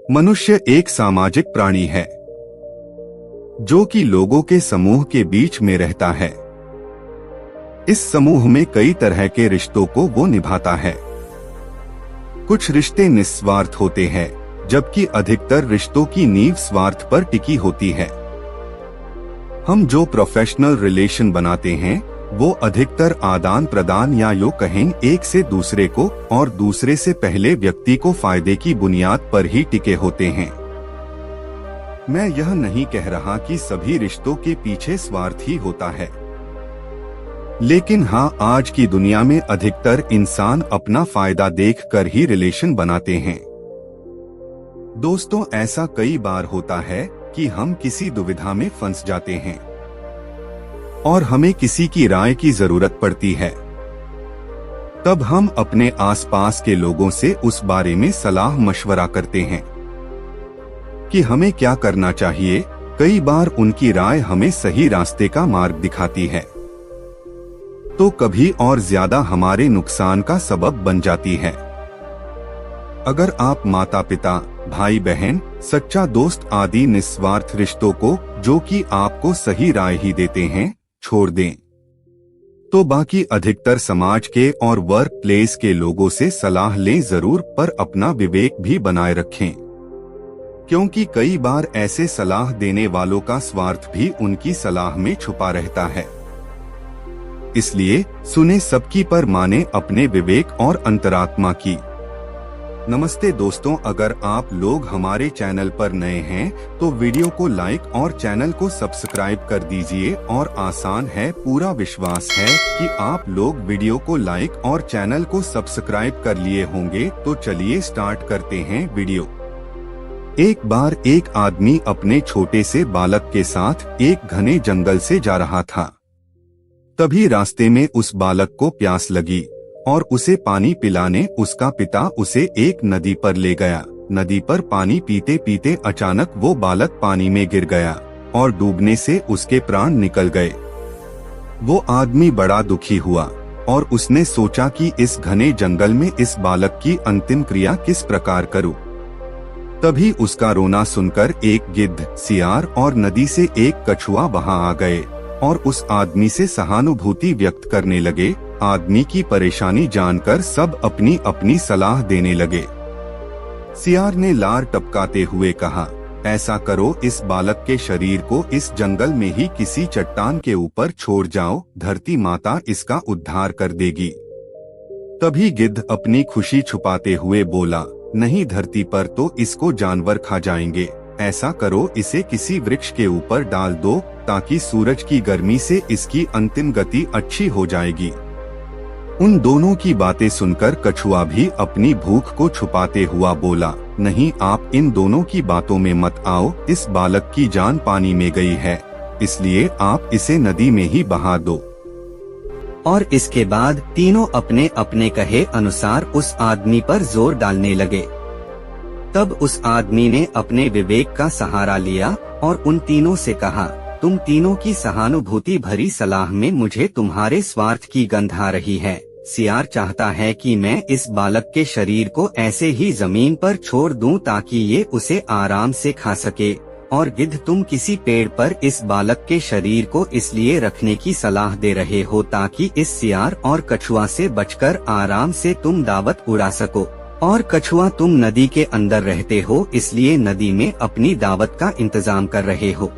मनुष्य एक सामाजिक प्राणी है जो कि लोगों के समूह के बीच में रहता है। इस समूह में कई तरह के रिश्तों को वो निभाता है। कुछ रिश्ते निस्वार्थ होते हैं, जबकि अधिकतर रिश्तों की नींव स्वार्थ पर टिकी होती है। हम जो प्रोफेशनल रिलेशन बनाते हैं वो अधिकतर आदान प्रदान या यूं कहें एक से दूसरे को और दूसरे से पहले व्यक्ति को फायदे की बुनियाद पर ही टिके होते हैं। मैं यह नहीं कह रहा कि सभी रिश्तों के पीछे स्वार्थ ही होता है, लेकिन हाँ, आज की दुनिया में अधिकतर इंसान अपना फायदा देखकर ही रिलेशन बनाते हैं। दोस्तों, ऐसा कई बार होता है कि हम किसी दुविधा में फंस जाते हैं और हमें किसी की राय की जरूरत पड़ती है। तब हम अपने आसपास के लोगों से उस बारे में सलाह मशवरा करते हैं कि हमें क्या करना चाहिए। कई बार उनकी राय हमें सही रास्ते का मार्ग दिखाती है, तो कभी और ज्यादा हमारे नुकसान का सबब बन जाती है। अगर आप माता पिता, भाई बहन, सच्चा दोस्त आदि निस्वार्थ रिश्तों को, जो कि आपको सही राय ही देते हैं, छोड़ दें, तो बाकी अधिकतर समाज के और वर्क प्लेस के लोगों से सलाह लें जरूर, पर अपना विवेक भी बनाए रखें, क्योंकि कई बार ऐसे सलाह देने वालों का स्वार्थ भी उनकी सलाह में छुपा रहता है। इसलिए सुने सबकी पर माने अपने विवेक और अंतरात्मा की। नमस्ते दोस्तों, अगर आप लोग हमारे चैनल पर नए हैं तो वीडियो को लाइक और चैनल को सब्सक्राइब कर दीजिए। और आसान है, पूरा विश्वास है कि आप लोग वीडियो को लाइक और चैनल को सब्सक्राइब कर लिए होंगे। तो चलिए स्टार्ट करते हैं वीडियो। एक बार एक आदमी अपने छोटे से बालक के साथ एक घने जंगल से जा रहा था। तभी रास्ते में उस बालक को प्यास लगी और उसे पानी पिलाने उसका पिता उसे एक नदी पर ले गया। नदी पर पानी पीते पीते अचानक वो बालक पानी में गिर गया और डूबने से उसके प्राण निकल गए। वो आदमी बड़ा दुखी हुआ और उसने सोचा कि इस घने जंगल में इस बालक की अंतिम क्रिया किस प्रकार करूं। तभी उसका रोना सुनकर एक गिद्ध, सियार और नदी से एक कछुआ वहां आ गए और उस आदमी से सहानुभूति व्यक्त करने लगे। आदमी की परेशानी जानकर सब अपनी अपनी सलाह देने लगे। सियार ने लार टपकाते हुए कहा, ऐसा करो, इस बालक के शरीर को इस जंगल में ही किसी चट्टान के ऊपर छोड़ जाओ, धरती माता इसका उद्धार कर देगी। तभी गिद्ध अपनी खुशी छुपाते हुए बोला, नहीं, धरती पर तो इसको जानवर खा जाएंगे। ऐसा करो, इसे किसी वृक्ष के ऊपर डाल दो ताकि सूरज की गर्मी से इसकी अंतिम गति अच्छी हो जाएगी। उन दोनों की बातें सुनकर कछुआ भी अपनी भूख को छुपाते हुआ बोला, नहीं, आप इन दोनों की बातों में मत आओ। इस बालक की जान पानी में गई है, इसलिए आप इसे नदी में ही बहा दो। और इसके बाद तीनों अपने अपने कहे अनुसार उस आदमी पर जोर डालने लगे। तब उस आदमी ने अपने विवेक का सहारा लिया और उन तीनों से कहा, तुम तीनों की सहानुभूति भरी सलाह में मुझे तुम्हारे स्वार्थ की गंध आ रही है। सियार चाहता है कि मैं इस बालक के शरीर को ऐसे ही जमीन पर छोड़ दूं ताकि ये उसे आराम से खा सके, और गिद्ध, तुम किसी पेड़ पर इस बालक के शरीर को इसलिए रखने की सलाह दे रहे हो ताकि इस सियार और कछुआ से बचकर आराम से तुम दावत उड़ा सको। और कछुआ, तुम नदी के अंदर रहते हो, इसलिए नदी में अपनी दावत का इंतजाम कर रहे हो।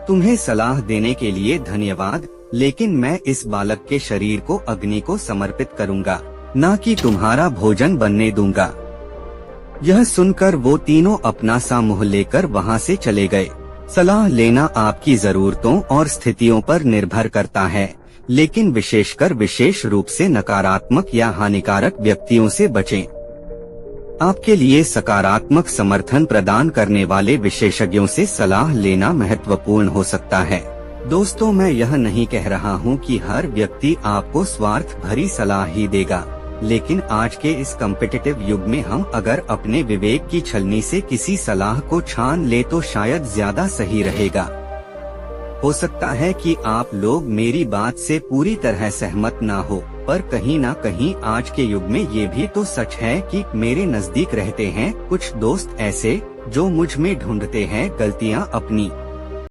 तुम्हें सलाह देने के लिए धन्यवाद, लेकिन मैं इस बालक के शरीर को अग्नि को समर्पित करूंगा, न कि तुम्हारा भोजन बनने दूंगा। यह सुनकर वो तीनों अपना सा मुंह लेकर वहां से चले गए। सलाह लेना आपकी जरूरतों और स्थितियों पर निर्भर करता है, लेकिन विशेष रूप से नकारात्मक या हानिकारक व्यक्तियों से बचें। आपके लिए सकारात्मक समर्थन प्रदान करने वाले विशेषज्ञों से सलाह लेना महत्वपूर्ण हो सकता है। दोस्तों, मैं यह नहीं कह रहा हूँ कि हर व्यक्ति आपको स्वार्थ भरी सलाह ही देगा, लेकिन आज के इस कॉम्पिटिटिव युग में हम अगर अपने विवेक की छलनी से किसी सलाह को छान ले तो शायद ज्यादा सही रहेगा। हो सकता है कि आप लोग मेरी बात से पूरी तरह सहमत ना हो, पर कहीं ना कहीं आज के युग में ये भी तो सच है कि मेरे नजदीक रहते हैं कुछ दोस्त ऐसे जो मुझ में ढूंढते हैं गलतियां अपनी।